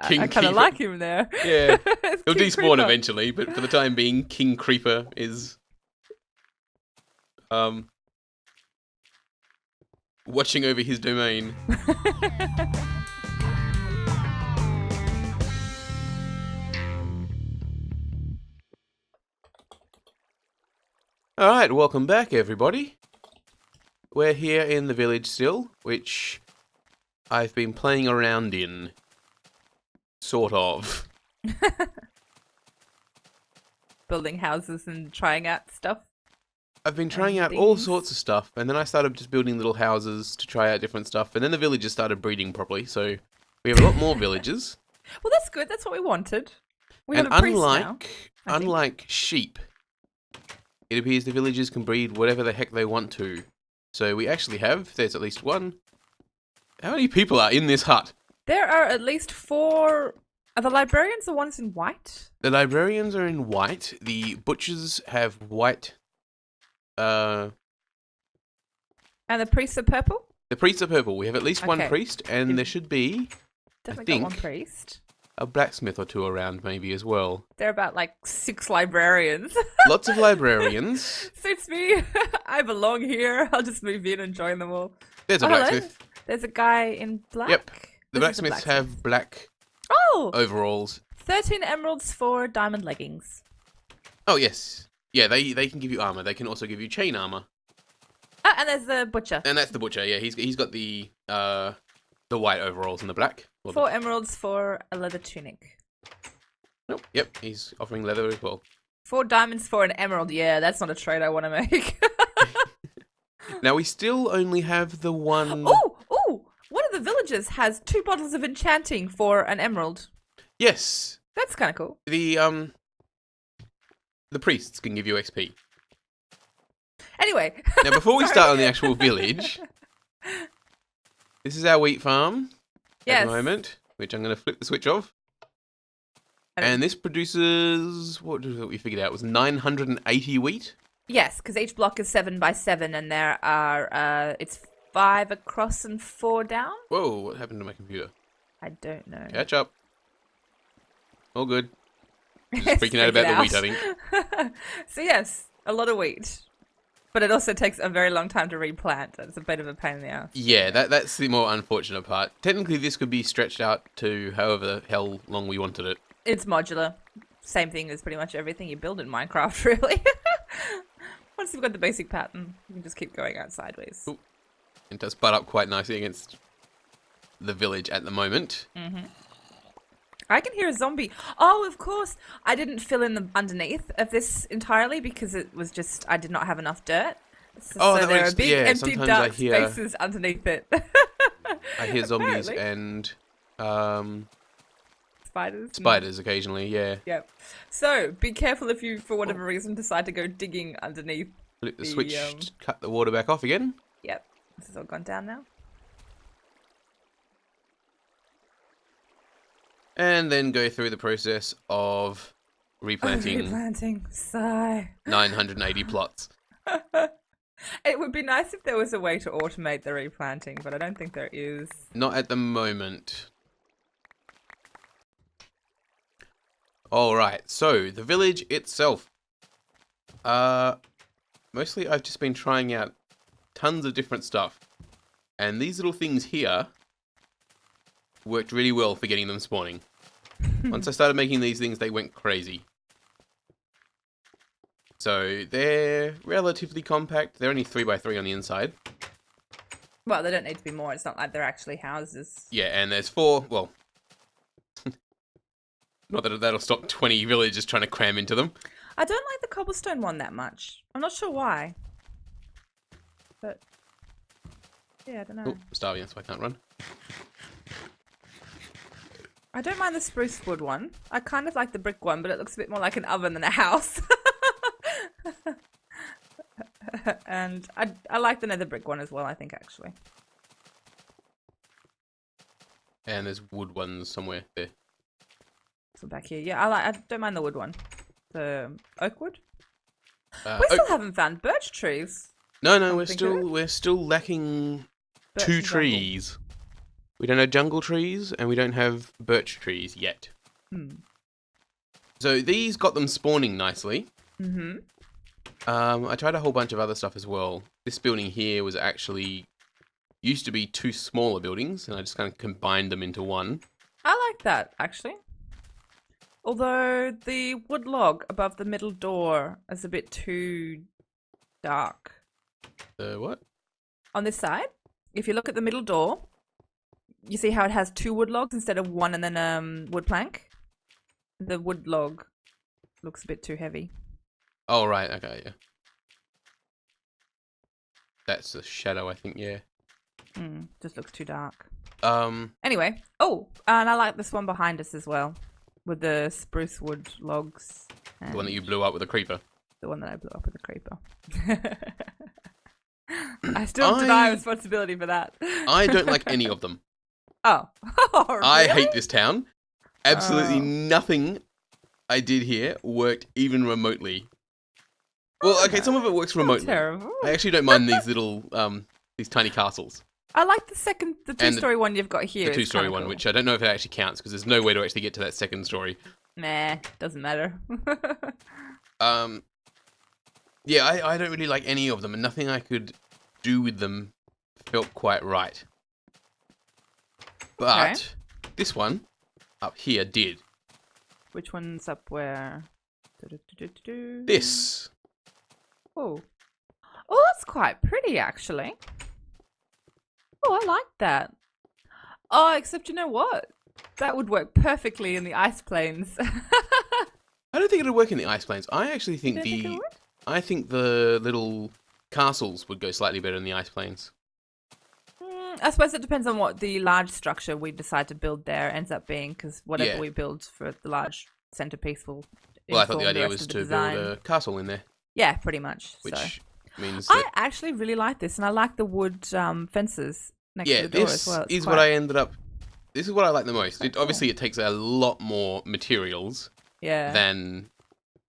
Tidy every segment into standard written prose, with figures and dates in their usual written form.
King I kind of Keeper. like him there. Yeah. It's He'll King despawn Creeper. eventually, but for the time being, King Creeper is watching over his domain. Alright, welcome back everybody. We're here in the village still, which I've been playing around in. Sort of. Building houses and trying out stuff. I've been trying out all things. sorts of stuff, and then I started just building little houses to try out different stuff, and then the villagers started breeding properly, so we have a lot more villagers. Well, that's good. That's what we wanted. We And have a priest now. unlike sheep, it appears the villagers can breed whatever the heck they want to. So we actually have, there's at least one. How many people are in this hut? There are at least 4. Are the librarians the ones in white? The librarians are in white. The butchers have white. And the priests are purple? The priests are purple. We have at least one Okay. priest, and there should be Definitely got one think- priest. a blacksmith or two around maybe as well. There are about like 6 librarians. Lots of librarians. Suits me. I belong here. I'll just move in and join them all. There's a Oh, hello. blacksmith. There's a guy in black. Yep. The This is blacksmiths have black Oh! overalls. 13 emeralds for diamond leggings. Oh yes. Yeah, they can give you armor. They can also give you chain armor. Oh, and there's the butcher. And that's the butcher. Yeah, he's got the white overalls and the black. Or 4 emeralds for a leather tunic. Nope. Yep, he's offering leather as well. 4 diamonds for an emerald. Yeah, that's not a trade I want to make. Now we still only have the one. Oh! One of the villagers has 2 bottles of enchanting for an emerald. Yes, That's kind of cool. the priests can give you XP. Anyway. Now before we Sorry. start on the actual village, this is our wheat farm at Yes. the moment, which I'm going to flip the switch off. And this produces, what did we figured out, was 980 wheat? Yes, because each block is 7 by 7, and there are it's 5 across and 4 down. Whoa, what happened to my computer? I don't know. Catch up. All good. Just freaking out about the wheat, I think. So yes, a lot of wheat. But it also takes a very long time to replant. It's a bit of a pain in the ass. Yeah, that's the more unfortunate part. Technically, this could be stretched out to however the hell long we wanted it. It's modular. Same thing as pretty much everything you build in Minecraft, really. Once you've got the basic pattern, you can just keep going out sideways. Ooh. It does butt up quite nicely against the village at the moment. I can hear a zombie. Oh, of course. I didn't fill in the underneath of this entirely because it was just, I did not have enough dirt. Oh, so that there makes- are big yeah, empty sometimes dark I hear- spaces underneath it. I hear zombies Apparently. and Spiders. spiders occasionally, yeah. Yep. So, be careful if you, for whatever reason, decide to go digging underneath. Flip the The, switch, to cut the water back off again. Yep. This has all gone down now. And then go through the process of replanting Replanting. Sigh. 980 plots. It would be nice if there was a way to automate the replanting, but I don't think there is. Not at the moment. Alright, so the village itself. Mostly I've just been trying out tons of different stuff. And these little things here worked really well for getting them spawning. Once I started making these things, they went crazy. So they're relatively compact. They're only 3x3 on the inside. Well, they don't need to be more. It's not like they're actually houses. Yeah, and there's 4, well... not that that'll stop 20 villagers trying to cram into them. I don't like the cobblestone one that much. I'm not sure why. But, yeah, I don't know. Oh, I'm starving, so I can't run. I don't mind the spruce wood one. I kind of like the brick one, but it looks a bit more like an oven than a house. And I like the nether brick one as well, I think, actually. And there's wood ones somewhere there. So back here. Yeah, I don't mind the wood one. The oak wood? We Oh, still haven't found birch trees. no, come we're to think of it. still lacking Birch 2 and jungle. trees. We don't have jungle trees, and we don't have birch trees yet. So these got them spawning nicely. I tried a whole bunch of other stuff as well. This building here was actually used to be 2 smaller buildings, and I just kind of combined them into one. I like that, actually. Although the wood log above the middle door is a bit too dark. The what? On this side, if you look at the middle door, you see how it has 2 wood logs instead of 1 and then wood plank? The wood log looks a bit too heavy. Oh, right. Okay, yeah. That's the shadow, I think, yeah. Just looks too dark. Anyway. Oh, and I like this one behind us as well. With the spruce wood logs. The one that you blew up with a creeper. The one that I blew up with a creeper. I still deny responsibility for that. I don't like any of them. Oh. Really? I hate this town. Absolutely nothing I did here worked even remotely. Well, okay, some of it works remotely. Terrible. I actually don't mind these little, these tiny castles. I like the 2-story one you've got here. The 2-story one, which I don't know if it actually counts because there's no way to actually get to that 2nd story. Nah, doesn't matter. Yeah, I don't really like any of them, and nothing I could do with them felt quite right. But this one up here did. Which one's up where? This. Oh. Oh, that's quite pretty, actually. Oh, I like that. Oh, except you know what? That would work perfectly in the ice plains. I don't think it'll work in the ice plains. I actually think I think the little castles would go slightly better in the ice plains. I suppose it depends on what the large structure we decide to build there ends up being, because whatever we build for the large centerpiece will. Well, I thought the idea was to build a castle in there. Yeah, pretty much. Which means I actually really like this, and I like the wood fences next to the door as well. This is what I ended up. This is what I like the most. Obviously, it takes a lot more materials than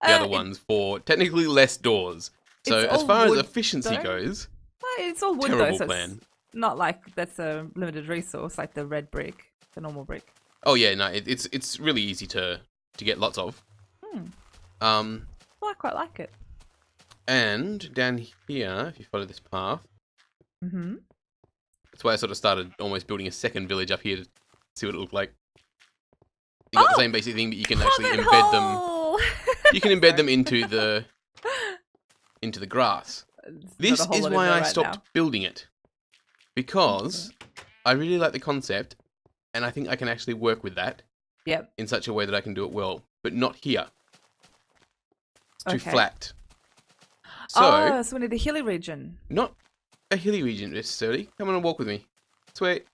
the other ones for technically less doors. So as far as efficiency goes, it's all wood terrible though, so plan. It's not like that's a limited resource like the red brick, the normal brick. Oh yeah, no, it's really easy to get lots of. Well, I quite like it. And down here, if you follow this path, that's why I sort of started almost building a second village up here to see what it looked like. You got the same basic thing, but you can actually embed them. You can embed them into the grass. This is why I stopped building it, because I really like the concept, and I think I can actually work with that. Yep. In such a way that I can do it well, but not here. It's too flat. So we need a hilly region. Not a hilly region necessarily. Come on and walk with me. Sweet.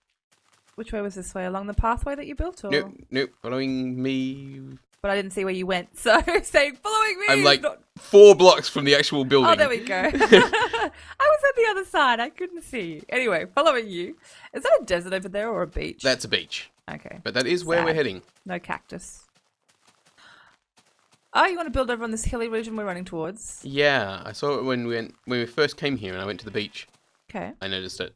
Which way was this way? Along the pathway that you built? Or? Nope. Following me. But I didn't see where you went, so saying following me. I'm like 4 blocks from the actual building. Oh, there we go. I was at the other side. I couldn't see you. Anyway, following you. Is that a desert over there or a beach? That's a beach. Okay. But that is where we're heading. No cactus. Oh, you want to build over on this hilly region we're running towards? Yeah, I saw it when we first came here and I went to the beach. Okay. I noticed it.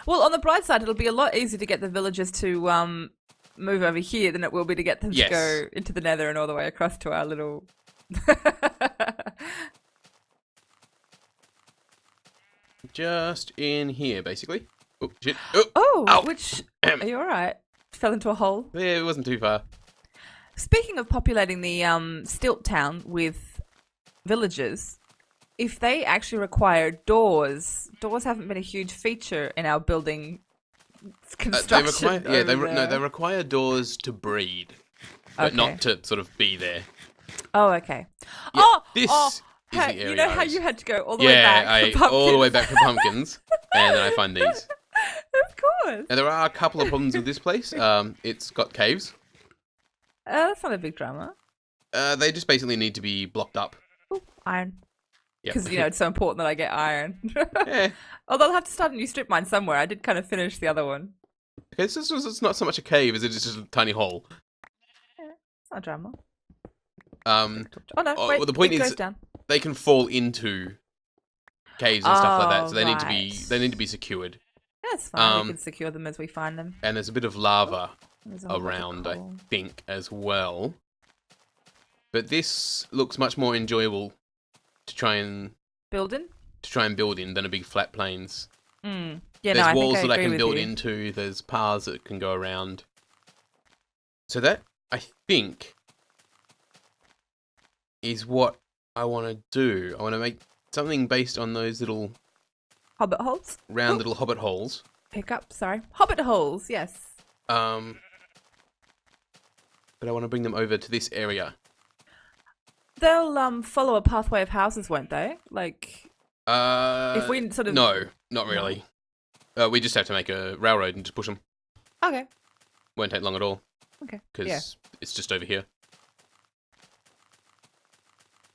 Well, on the bright side, it'll be a lot easier to get the villagers to move over here than it will be to get them to go into the nether and all the way across to our little... Just in here, basically. Oh, shit. Which... Are you alright? Fell into a hole? Yeah, it wasn't too far. Speaking of populating the stilt town with villagers, if they actually require doors haven't been a huge feature in our building construction. They require doors to breed, but not to sort of be there. Oh, okay. Yeah, this is the area. You know how you had to go all the way back for pumpkins? All the way back for pumpkins, and then I find these. Of course. Now, there are a couple of problems with this place. It's got caves. That's not a big drama. They just basically need to be blocked up. Ooh, iron. Yep. Because, it's so important that I get iron. Yeah. Although I'll have to start a new strip mine somewhere. I did kind of finish the other one. Okay, so it's not so much a cave as it is just a tiny hole. Yeah, it's not a drama. Well, the point is, they can fall into caves and stuff like that, so they need to be secured. That's fine. We can secure them as we find them. And there's a bit of lava There's a whole bunch of around, I coal. think, as well. But this looks much more enjoyable to try and Building? build in than a big flat plains. Yeah, There's no, I walls think that I agree can with build you. into. There's paths that can go around. So that, I think, is what I want to do. I want to make something based on those little Hobbit holes? round little hobbit holes. Pick up, sorry. Hobbit holes, yes. But I want to bring them over to this area. They'll follow a pathway of houses, won't they? Like, if we sort of... No, not really. We just have to make a railroad and just push them. Okay. Won't take long at all. Okay. Because it's just over here.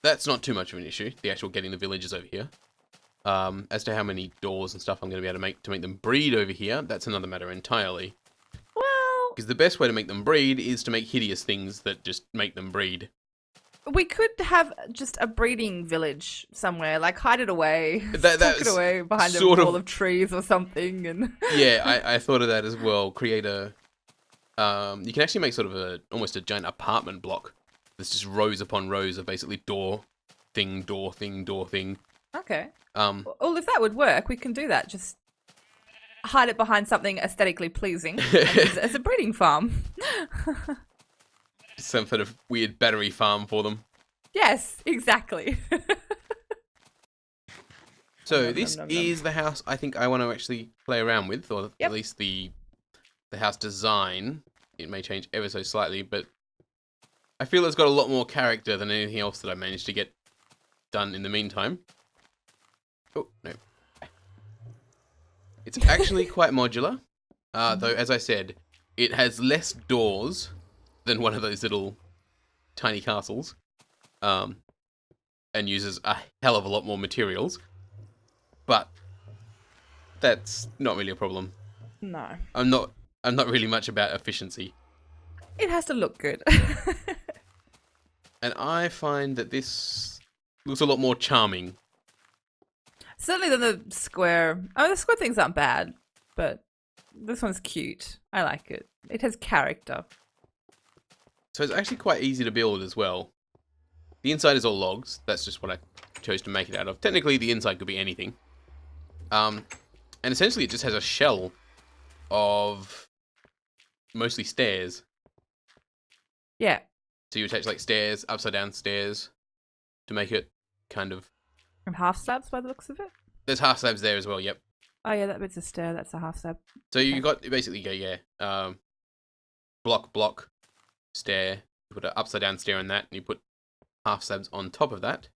That's not too much of an issue, the actual getting the villagers over here. As to how many doors and stuff I'm going to be able to make them breed over here, that's another matter entirely. Well, Because the best way to make them breed is to make hideous things that just make them breed. we could have just a breeding village somewhere, like hide it away, tuck it That's away behind a sort wall of trees or something, and Yeah, I thought of that as well. Create a... you can actually make sort of almost a giant apartment block. There's just rows upon rows of basically door thing, door thing, door thing. okay. Um, Well, if that would work, we can do that. Just hide it behind something aesthetically pleasing as a breeding farm. some sort of weird battery farm for them. Yes, exactly. So Nom, this nom, nom, nom. is the house I think I want to actually play around with, or Yep. at least the house design. It may change ever so slightly, but I feel it's got a lot more character than anything else that I managed to get done in the meantime. Oh, no. It's actually quite modular, though, as I said, it has less doors than one of those little tiny castles, and uses a hell of a lot more materials, but that's not really a problem. No, I'm not really much about efficiency, it has to look good. and I find that this looks a lot more charming. Certainly than the square. Oh, the square things aren't bad, but this one's cute. I like it. It has character. So it's actually quite easy to build as well. The inside is all logs. That's just what I chose to make it out of. Technically, the inside could be anything. And essentially, it just has a shell of mostly stairs. Yeah. So you attach like stairs, upside down stairs, to make it kind of... And half slabs by the looks of it. There's half slabs there as well, yep. Oh yeah, that bit's a stair. That's a half slab. So you got, basically go, yeah, block, stair, you put an upside down stair on that, and you put half slabs on top of that.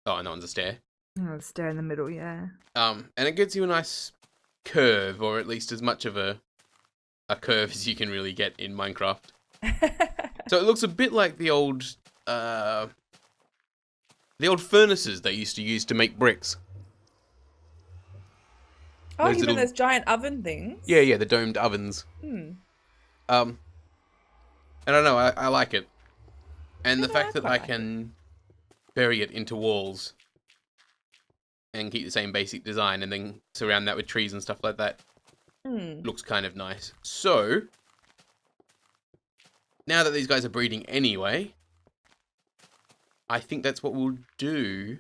Oh, and that one's a stair. Oh, stair in the middle, yeah. And it gives you a nice curve, or at least as much of a curve as you can really get in Minecraft. So it looks a bit like the old furnaces they used to use to make bricks. Oh, Those you little- mean those giant oven things? Yeah, the domed ovens. Hmm. I don't know, I like it. And the Yeah, fact I that quite I like can bury it into walls and keep the same basic design and then surround that with trees and stuff like that Hmm. looks kind of nice. So, now that these guys are breeding anyway, I think that's what we'll do.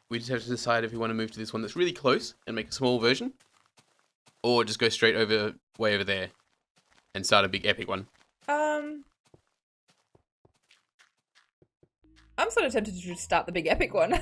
We just have to decide if we want to move to this one that's really close and make a small version, or just go straight over, way over there, and start a big epic one. I'm sort of tempted to just start the big epic one.